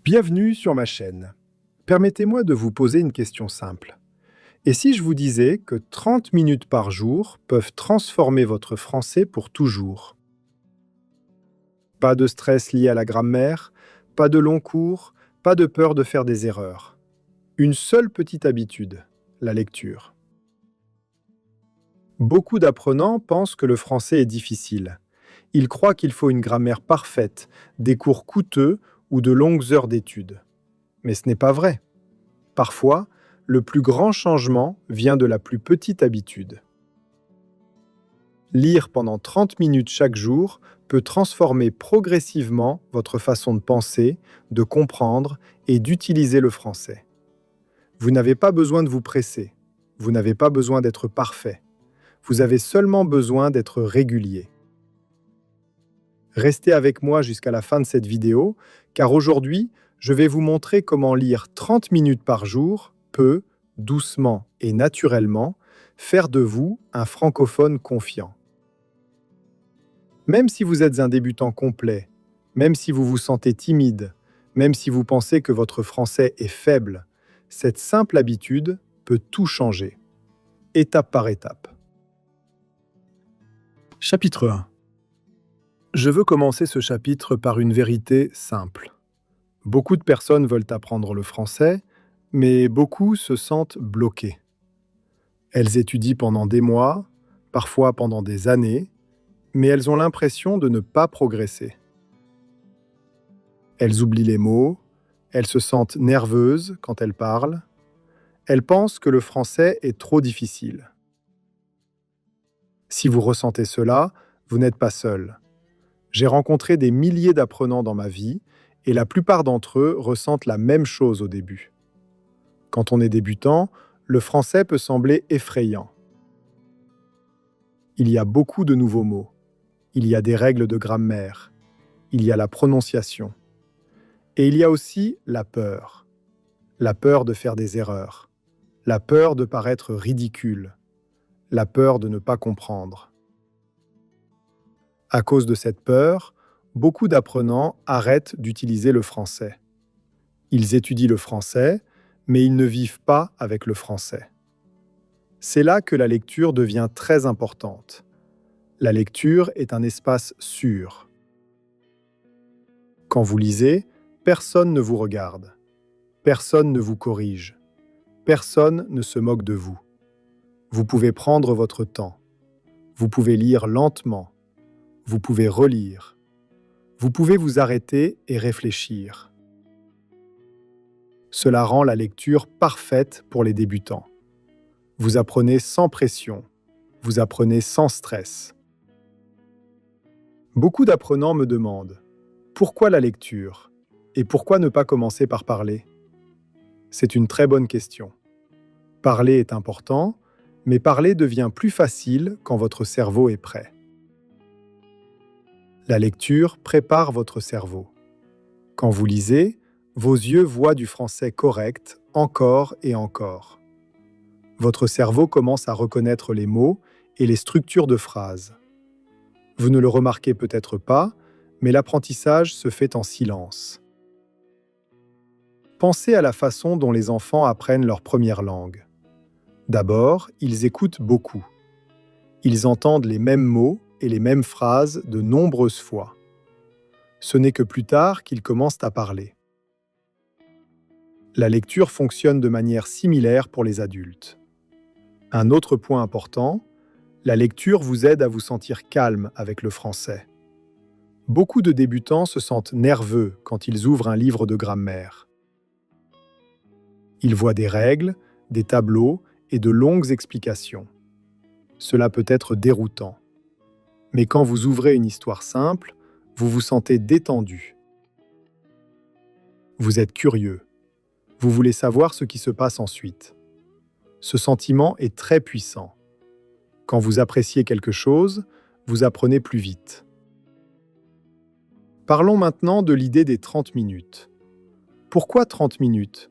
Bienvenue sur ma chaîne. Permettez-moi de vous poser une question simple. Et si je vous disais que 30 minutes par jour peuvent transformer votre français pour toujours? Pas de stress lié à la grammaire, pas de long cours, pas de peur de faire des erreurs. Une seule petite habitude, la lecture. Beaucoup d'apprenants pensent que le français est difficile. Ils croient qu'il faut une grammaire parfaite, des cours coûteux ou de longues heures d'études. Mais ce n'est pas vrai. Parfois, le plus grand changement vient de la plus petite habitude. Lire pendant 30 minutes chaque jour peut transformer progressivement votre façon de penser, de comprendre et d'utiliser le français. Vous n'avez pas besoin de vous presser. Vous n'avez pas besoin d'être parfait. Vous avez seulement besoin d'être régulier. Restez avec moi jusqu'à la fin de cette vidéo, car aujourd'hui, je vais vous montrer comment lire 30 minutes par jour peut, doucement et naturellement, faire de vous un francophone confiant. Même si vous êtes un débutant complet, même si vous vous sentez timide, même si vous pensez que votre français est faible, cette simple habitude peut tout changer, étape par étape. Chapitre 1. Je veux commencer ce chapitre par une vérité simple. Beaucoup de personnes veulent apprendre le français, mais beaucoup se sentent bloquées. Elles étudient pendant des mois, parfois pendant des années, mais elles ont l'impression de ne pas progresser. Elles oublient les mots, elles se sentent nerveuses quand elles parlent, elles pensent que le français est trop difficile. Si vous ressentez cela, vous n'êtes pas seul. J'ai rencontré des milliers d'apprenants dans ma vie, et la plupart d'entre eux ressentent la même chose au début. Quand on est débutant, le français peut sembler effrayant. Il y a beaucoup de nouveaux mots. Il y a des règles de grammaire. Il y a la prononciation. Et il y a aussi la peur. La peur de faire des erreurs. La peur de paraître ridicule. La peur de ne pas comprendre. À cause de cette peur, beaucoup d'apprenants arrêtent d'utiliser le français. Ils étudient le français, mais ils ne vivent pas avec le français. C'est là que la lecture devient très importante. La lecture est un espace sûr. Quand vous lisez, personne ne vous regarde. Personne ne vous corrige. Personne ne se moque de vous. Vous pouvez prendre votre temps. Vous pouvez lire lentement. Vous pouvez relire. Vous pouvez vous arrêter et réfléchir. Cela rend la lecture parfaite pour les débutants. Vous apprenez sans pression. Vous apprenez sans stress. Beaucoup d'apprenants me demandent « Pourquoi la lecture ? Et pourquoi ne pas commencer par parler ?» C'est une très bonne question. Parler est important, mais parler devient plus facile quand votre cerveau est prêt. La lecture prépare votre cerveau. Quand vous lisez, vos yeux voient du français correct encore et encore. Votre cerveau commence à reconnaître les mots et les structures de phrases. Vous ne le remarquez peut-être pas, mais l'apprentissage se fait en silence. Pensez à la façon dont les enfants apprennent leur première langue. D'abord, ils écoutent beaucoup. Ils entendent les mêmes mots et les mêmes phrases de nombreuses fois. Ce n'est que plus tard qu'ils commencent à parler. La lecture fonctionne de manière similaire pour les adultes. Un autre point important, la lecture vous aide à vous sentir calme avec le français. Beaucoup de débutants se sentent nerveux quand ils ouvrent un livre de grammaire. Ils voient des règles, des tableaux et de longues explications. Cela peut être déroutant. Mais quand vous ouvrez une histoire simple, vous vous sentez détendu. Vous êtes curieux. Vous voulez savoir ce qui se passe ensuite. Ce sentiment est très puissant. Quand vous appréciez quelque chose, vous apprenez plus vite. Parlons maintenant de l'idée des 30 minutes. Pourquoi 30 minutes ?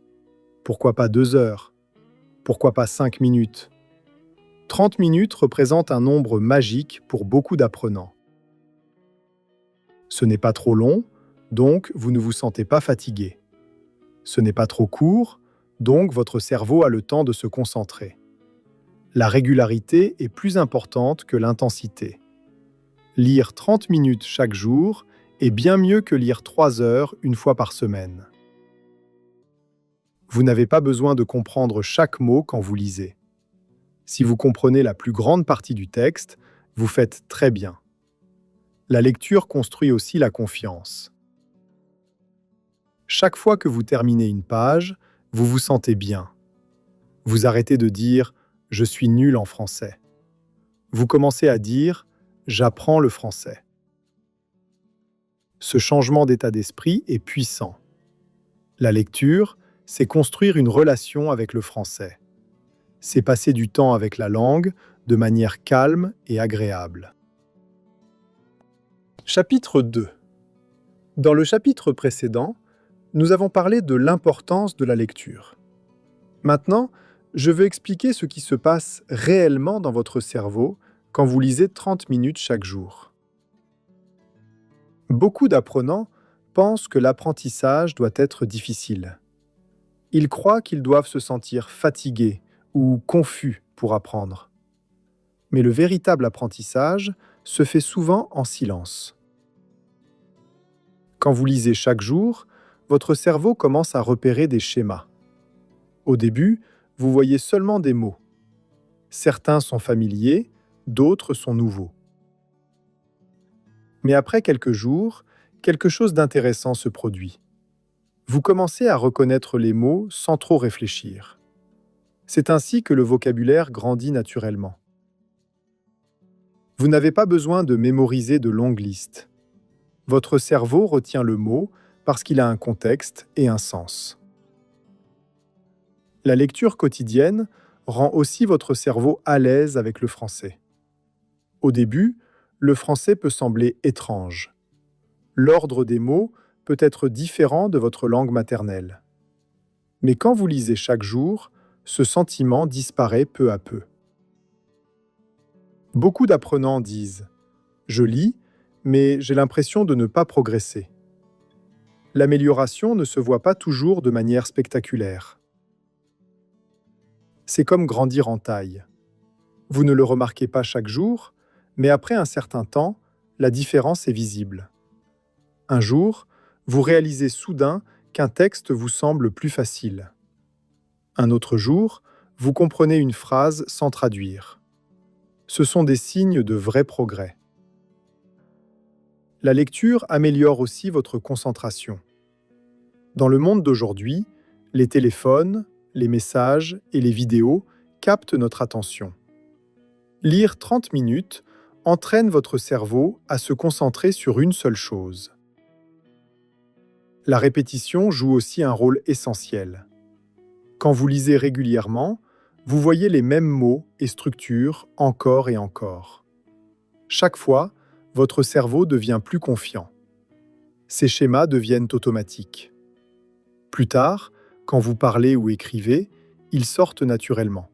Pourquoi pas 2 heures ? Pourquoi pas 5 minutes ? 30 minutes représente un nombre magique pour beaucoup d'apprenants. Ce n'est pas trop long, donc vous ne vous sentez pas fatigué. Ce n'est pas trop court, donc votre cerveau a le temps de se concentrer. La régularité est plus importante que l'intensité. Lire 30 minutes chaque jour est bien mieux que lire 3 heures une fois par semaine. Vous n'avez pas besoin de comprendre chaque mot quand vous lisez. Si vous comprenez la plus grande partie du texte, vous faites très bien. La lecture construit aussi la confiance. Chaque fois que vous terminez une page, vous vous sentez bien. Vous arrêtez de dire « je suis nul en français ». Vous commencez à dire « j'apprends le français ». Ce changement d'état d'esprit est puissant. La lecture, c'est construire une relation avec le français. C'est passer du temps avec la langue de manière calme et agréable. Chapitre 2. Dans le chapitre précédent, nous avons parlé de l'importance de la lecture. Maintenant, je veux expliquer ce qui se passe réellement dans votre cerveau quand vous lisez 30 minutes chaque jour. Beaucoup d'apprenants pensent que l'apprentissage doit être difficile. Ils croient qu'ils doivent se sentir fatigués ou confus pour apprendre. Mais le véritable apprentissage se fait souvent en silence. Quand vous lisez chaque jour, votre cerveau commence à repérer des schémas. Au début, vous voyez seulement des mots. Certains sont familiers, d'autres sont nouveaux. Mais après quelques jours, quelque chose d'intéressant se produit. Vous commencez à reconnaître les mots sans trop réfléchir. C'est ainsi que le vocabulaire grandit naturellement. Vous n'avez pas besoin de mémoriser de longues listes. Votre cerveau retient le mot parce qu'il a un contexte et un sens. La lecture quotidienne rend aussi votre cerveau à l'aise avec le français. Au début, le français peut sembler étrange. L'ordre des mots peut être différent de votre langue maternelle. Mais quand vous lisez chaque jour, ce sentiment disparaît peu à peu. Beaucoup d'apprenants disent « Je lis, mais j'ai l'impression de ne pas progresser ». L'amélioration ne se voit pas toujours de manière spectaculaire. C'est comme grandir en taille. Vous ne le remarquez pas chaque jour, mais après un certain temps, la différence est visible. Un jour, vous réalisez soudain qu'un texte vous semble plus facile. Un autre jour, vous comprenez une phrase sans traduire. Ce sont des signes de vrai progrès. La lecture améliore aussi votre concentration. Dans le monde d'aujourd'hui, les téléphones, les messages et les vidéos captent notre attention. Lire 30 minutes entraîne votre cerveau à se concentrer sur une seule chose. La répétition joue aussi un rôle essentiel. Quand vous lisez régulièrement, vous voyez les mêmes mots et structures encore et encore. Chaque fois, votre cerveau devient plus confiant. Ces schémas deviennent automatiques. Plus tard, quand vous parlez ou écrivez, ils sortent naturellement.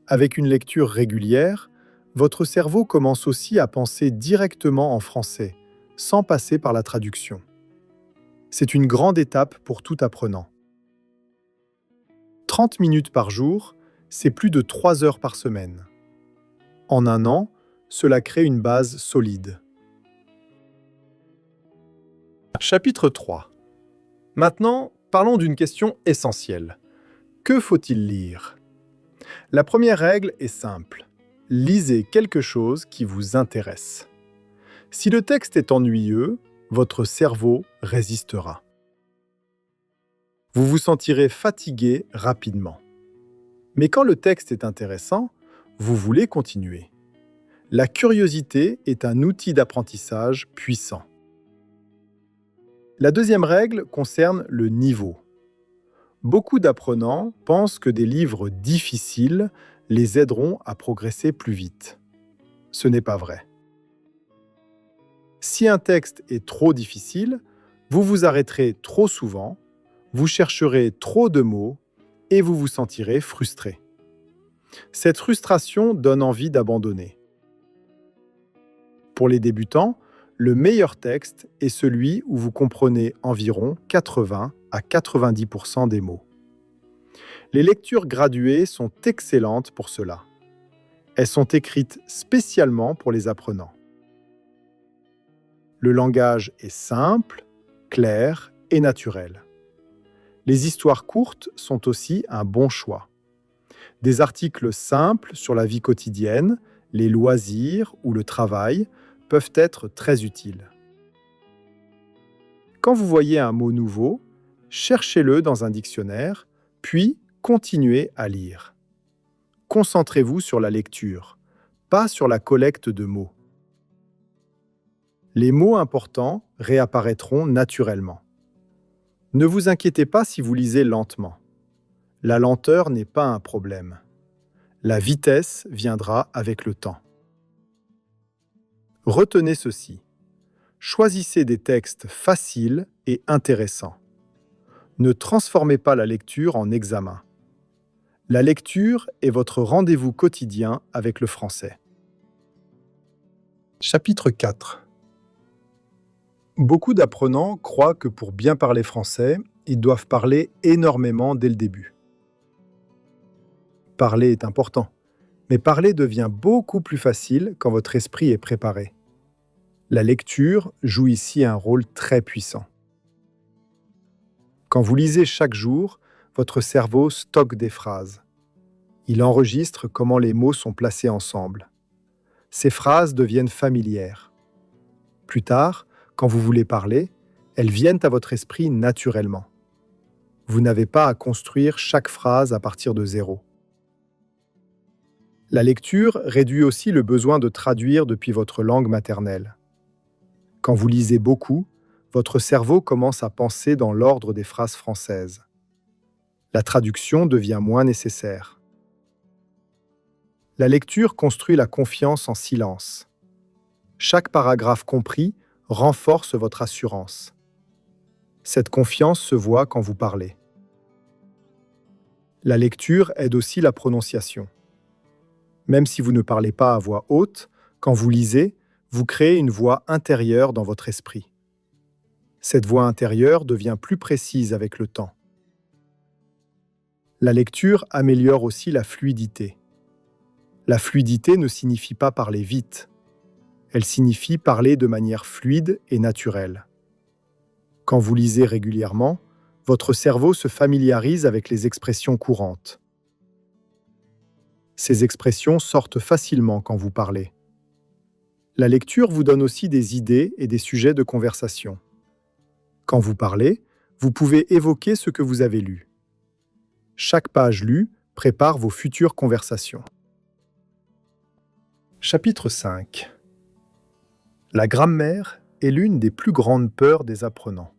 Avec une lecture régulière, votre cerveau commence aussi à penser directement en français, sans passer par la traduction. C'est une grande étape pour tout apprenant. 30 minutes par jour, c'est plus de 3 heures par semaine. En un an, cela crée une base solide. Chapitre 3. Maintenant, parlons d'une question essentielle. Que faut-il lire ? La première règle est simple. Lisez quelque chose qui vous intéresse. Si le texte est ennuyeux, votre cerveau résistera. Vous vous sentirez fatigué rapidement. Mais quand le texte est intéressant, vous voulez continuer. La curiosité est un outil d'apprentissage puissant. La deuxième règle concerne le niveau. Beaucoup d'apprenants pensent que des livres difficiles les aideront à progresser plus vite. Ce n'est pas vrai. Si un texte est trop difficile, vous vous arrêterez trop souvent, vous chercherez trop de mots et vous vous sentirez frustré. Cette frustration donne envie d'abandonner. Pour les débutants, Le meilleur texte est celui où vous comprenez environ 80 à 90% des mots. Les lectures graduées sont excellentes pour cela. Elles sont écrites spécialement pour les apprenants. Le langage est simple, clair et naturel. Les histoires courtes sont aussi un bon choix. Des articles simples sur la vie quotidienne, les loisirs ou le travail peuvent être très utiles. Quand vous voyez un mot nouveau, cherchez-le dans un dictionnaire, puis continuez à lire. Concentrez-vous sur la lecture, pas sur la collecte de mots. Les mots importants réapparaîtront naturellement. Ne vous inquiétez pas si vous lisez lentement. La lenteur n'est pas un problème. La vitesse viendra avec le temps. Retenez ceci. Choisissez des textes faciles et intéressants. Ne transformez pas la lecture en examen. La lecture est votre rendez-vous quotidien avec le français. Chapitre 4. Beaucoup d'apprenants croient que pour bien parler français, ils doivent parler énormément dès le début. Parler est important, mais parler devient beaucoup plus facile quand votre esprit est préparé. La lecture joue ici un rôle très puissant. Quand vous lisez chaque jour, votre cerveau stocke des phrases. Il enregistre comment les mots sont placés ensemble. Ces phrases deviennent familières. Plus tard, quand vous voulez parler, elles viennent à votre esprit naturellement. Vous n'avez pas à construire chaque phrase à partir de zéro. La lecture réduit aussi le besoin de traduire depuis votre langue maternelle. Quand vous lisez beaucoup, votre cerveau commence à penser dans l'ordre des phrases françaises. La traduction devient moins nécessaire. La lecture construit la confiance en silence. Chaque paragraphe compris renforce votre assurance. Cette confiance se voit quand vous parlez. La lecture aide aussi la prononciation. Même si vous ne parlez pas à voix haute, quand vous lisez, vous créez une voix intérieure dans votre esprit. Cette voix intérieure devient plus précise avec le temps. La lecture améliore aussi la fluidité. La fluidité ne signifie pas parler vite. Elle signifie parler de manière fluide et naturelle. Quand vous lisez régulièrement, votre cerveau se familiarise avec les expressions courantes. Ces expressions sortent facilement quand vous parlez. La lecture vous donne aussi des idées et des sujets de conversation. Quand vous parlez, vous pouvez évoquer ce que vous avez lu. Chaque page lue prépare vos futures conversations. Chapitre 5. La grammaire est l'une des plus grandes peurs des apprenants.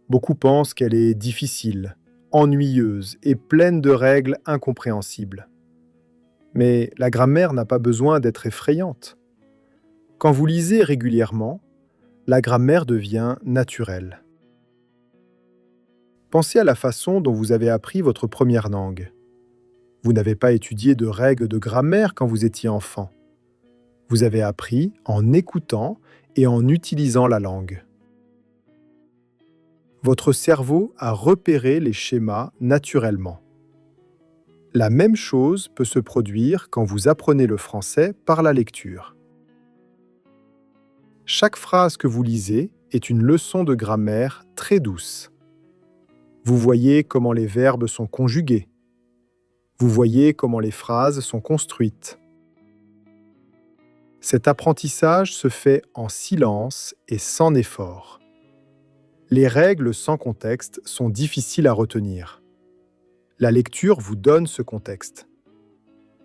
Beaucoup pensent qu'elle est difficile, ennuyeuse et pleine de règles incompréhensibles. Mais la grammaire n'a pas besoin d'être effrayante. Quand vous lisez régulièrement, la grammaire devient naturelle. Pensez à la façon dont vous avez appris votre première langue. Vous n'avez pas étudié de règles de grammaire quand vous étiez enfant. Vous avez appris en écoutant et en utilisant la langue. Votre cerveau a repéré les schémas naturellement. La même chose peut se produire quand vous apprenez le français par la lecture. Chaque phrase que vous lisez est une leçon de grammaire très douce. Vous voyez comment les verbes sont conjugués. Vous voyez comment les phrases sont construites. Cet apprentissage se fait en silence et sans effort. Les règles sans contexte sont difficiles à retenir. La lecture vous donne ce contexte.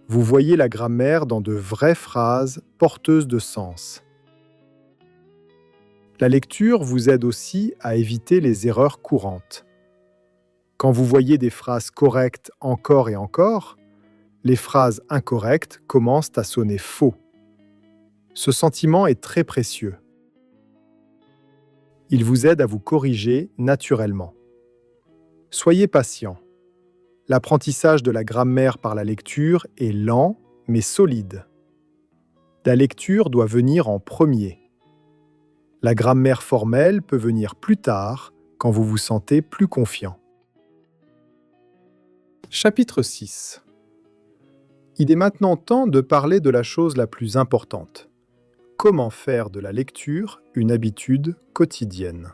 Vous voyez la grammaire dans de vraies phrases porteuses de sens. La lecture vous aide aussi à éviter les erreurs courantes. Quand vous voyez des phrases correctes encore et encore, les phrases incorrectes commencent à sonner faux. Ce sentiment est très précieux. Il vous aide à vous corriger naturellement. Soyez patient. L'apprentissage de la grammaire par la lecture est lent mais solide. La lecture doit venir en premier. La grammaire formelle peut venir plus tard, quand vous vous sentez plus confiant. Chapitre 6. Il est maintenant temps de parler de la chose la plus importante. Comment faire de la lecture une habitude quotidienne?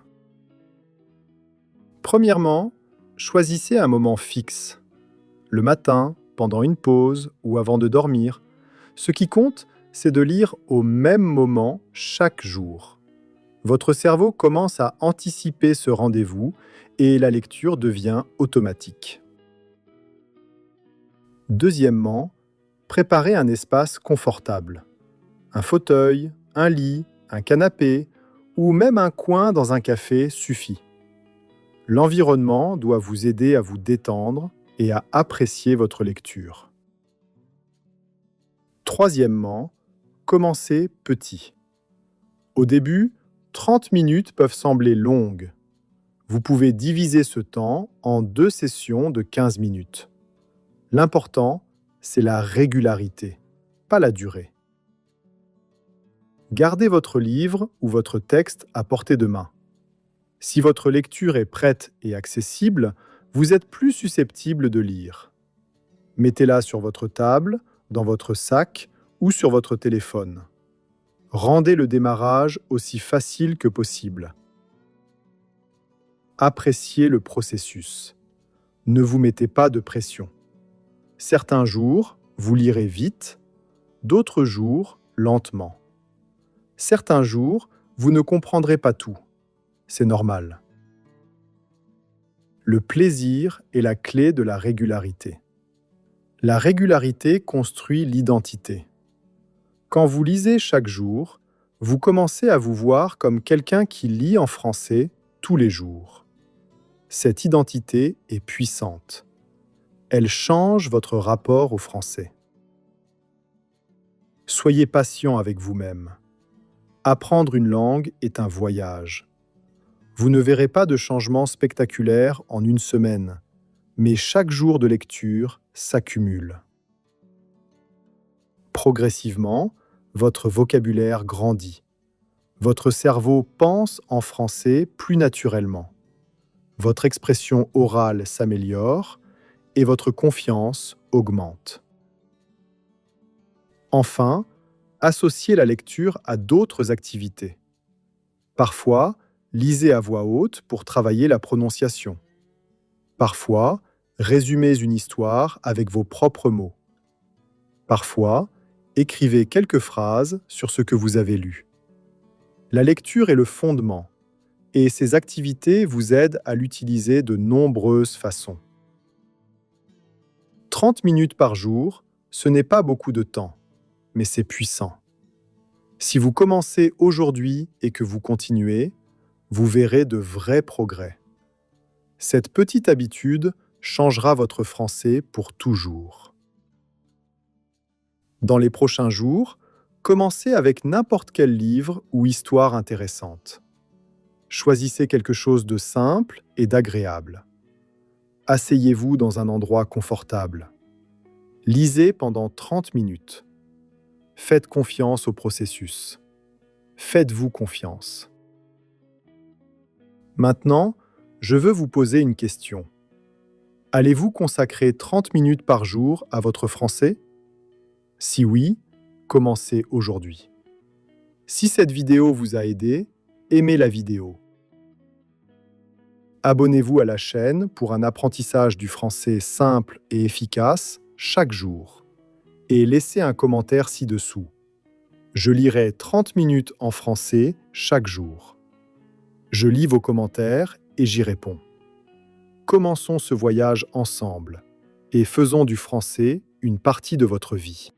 Premièrement, choisissez un moment fixe. Le matin, pendant une pause ou avant de dormir. Ce qui compte, c'est de lire au même moment chaque jour. Votre cerveau commence à anticiper ce rendez-vous et la lecture devient automatique. Deuxièmement, préparez un espace confortable. Un fauteuil, un lit, un canapé ou même un coin dans un café suffit. L'environnement doit vous aider à vous détendre et à apprécier votre lecture. Troisièmement, commencez petit. Au début, 30 minutes peuvent sembler longues. Vous pouvez diviser ce temps en 2 sessions de 15 minutes. L'important, c'est la régularité, pas la durée. Gardez votre livre ou votre texte à portée de main. Si votre lecture est prête et accessible, vous êtes plus susceptible de lire. Mettez-la sur votre table, dans votre sac ou sur votre téléphone. Rendez le démarrage aussi facile que possible. Appréciez le processus. Ne vous mettez pas de pression. Certains jours, vous lirez vite, d'autres jours, lentement. Certains jours, vous ne comprendrez pas tout. C'est normal. Le plaisir est la clé de la régularité. La régularité construit l'identité. Quand vous lisez chaque jour, vous commencez à vous voir comme quelqu'un qui lit en français tous les jours. Cette identité est puissante. Elle change votre rapport au français. Soyez patient avec vous-même. Apprendre une langue est un voyage. Vous ne verrez pas de changement spectaculaire en une semaine, mais chaque jour de lecture s'accumule. Progressivement, votre vocabulaire grandit. Votre cerveau pense en français plus naturellement. Votre expression orale s'améliore et votre confiance augmente. Enfin, associez la lecture à d'autres activités. Parfois, lisez à voix haute pour travailler la prononciation. Parfois, résumez une histoire avec vos propres mots. Parfois, écrivez quelques phrases sur ce que vous avez lu. La lecture est le fondement, et ces activités vous aident à l'utiliser de nombreuses façons. 30 minutes par jour, ce n'est pas beaucoup de temps, mais c'est puissant. Si vous commencez aujourd'hui et que vous continuez, vous verrez de vrais progrès. Cette petite habitude changera votre français pour toujours. Dans les prochains jours, commencez avec n'importe quel livre ou histoire intéressante. Choisissez quelque chose de simple et d'agréable. Asseyez-vous dans un endroit confortable. Lisez pendant 30 minutes. Faites confiance au processus. Faites-vous confiance. Maintenant, je veux vous poser une question. Allez-vous consacrer 30 minutes par jour à votre français? Si oui, commencez aujourd'hui. Si cette vidéo vous a aidé, aimez la vidéo. Abonnez-vous à la chaîne pour un apprentissage du français simple et efficace chaque jour. Et laissez un commentaire ci-dessous. Je lirai 30 minutes en français chaque jour. Je lis vos commentaires et j'y réponds. Commençons ce voyage ensemble et faisons du français une partie de votre vie.